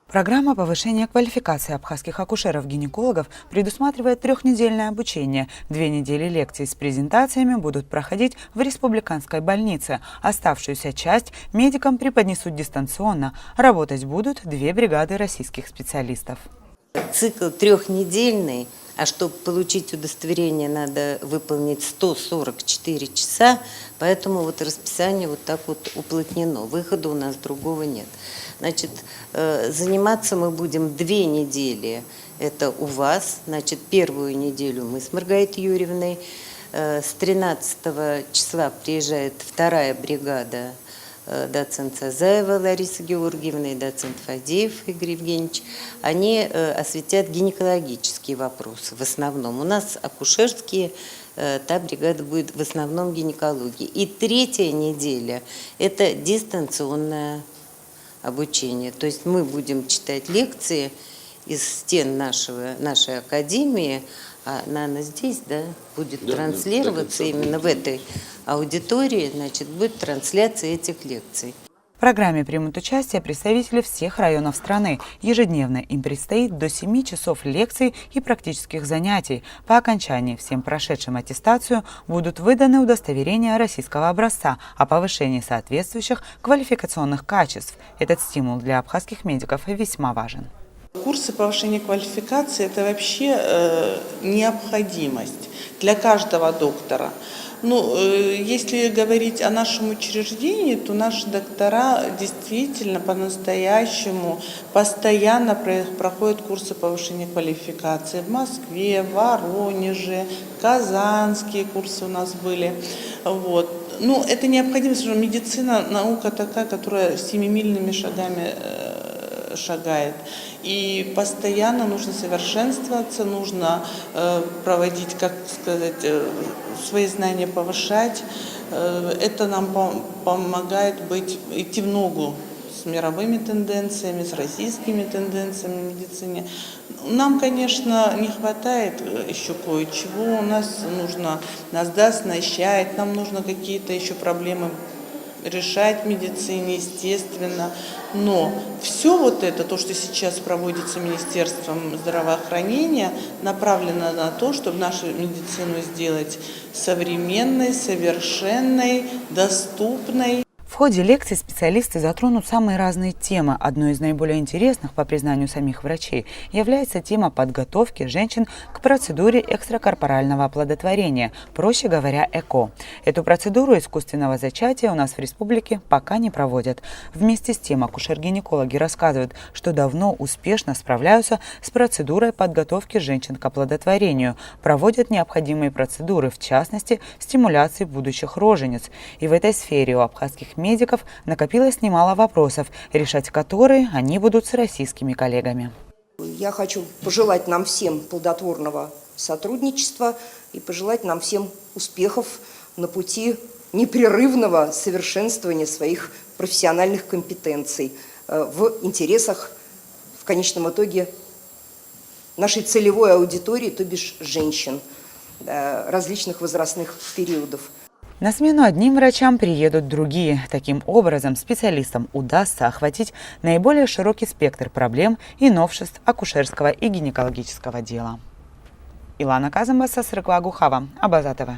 Программа повышения квалификации абхазских акушеров-гинекологов предусматривает трехнедельное обучение. 2 недели лекций с презентациями будут проходить в республиканской больнице. Оставшуюся часть медикам преподнесут дистанционно. Работать будут 2 бригады российских специалистов. Цикл трехнедельный, а чтобы получить удостоверение, надо выполнить 144 часа, поэтому вот расписание вот так вот уплотнено. Выхода у нас другого нет. Значит, заниматься мы будем 2 недели, это у вас. Значит, первую неделю мы с Маргаритой Юрьевной. С 13 числа приезжает 2-я бригада, доцент Сазаева Лариса Георгиевна и доцент Фадеев Игорь Евгеньевич. Они осветят гинекологические вопросы в основном. У нас акушерские, та бригада будет в основном гинекологии. И 3-я неделя – это дистанционное обучение. То есть мы будем читать лекции из стен нашей академии, а она здесь, да, будет транслироваться именно в этой аудитории, значит, будет трансляция этих лекций. В программе примут участие представители всех районов страны. Ежедневно им предстоит до 7 часов лекций и практических занятий. По окончании всем прошедшим аттестацию будут выданы удостоверения российского образца о повышении соответствующих квалификационных качеств. Этот стимул для абхазских медиков весьма важен. Курсы повышения квалификации – это вообще необходимость для каждого доктора. Ну, если говорить о нашем учреждении, то наши доктора действительно по-настоящему постоянно проходят курсы повышения квалификации. В Москве, в Воронеже, казанские курсы у нас были. Вот. Ну, это необходимость, потому что медицина – наука такая, которая семимильными шагами шагает. И постоянно нужно совершенствоваться, нужно проводить, как сказать, свои знания повышать. Это нам помогает идти в ногу с мировыми тенденциями, с российскими тенденциями в медицине. Нам, конечно, не хватает еще кое-чего. Нас оснащать, нам нужно какие-то еще проблемы решать в медицине, естественно. Но все вот это, то, что сейчас проводится Министерством здравоохранения, направлено на то, чтобы нашу медицину сделать современной, совершенной, доступной. В ходе лекций специалисты затронут самые разные темы. Одной из наиболее интересных, по признанию самих врачей, является тема подготовки женщин к процедуре экстракорпорального оплодотворения, проще говоря, ЭКО. Эту процедуру искусственного зачатия у нас в республике пока не проводят. Вместе с тем акушер-гинекологи рассказывают, что давно успешно справляются с процедурой подготовки женщин к оплодотворению, проводят необходимые процедуры, в частности, стимуляции будущих рожениц. И в этой сфере у абхазских медиков накопилось немало вопросов, решать которые они будут с российскими коллегами. Я хочу пожелать нам всем плодотворного сотрудничества и пожелать нам всем успехов на пути непрерывного совершенствования своих профессиональных компетенций в интересах, в конечном итоге, нашей целевой аудитории, то бишь женщин различных возрастных периодов. На смену одним врачам приедут другие. Таким образом, специалистам удастся охватить наиболее широкий спектр проблем и новшеств акушерского и гинекологического дела. Илана Казамбаса, Срыква Гухава, Абаза ТВ.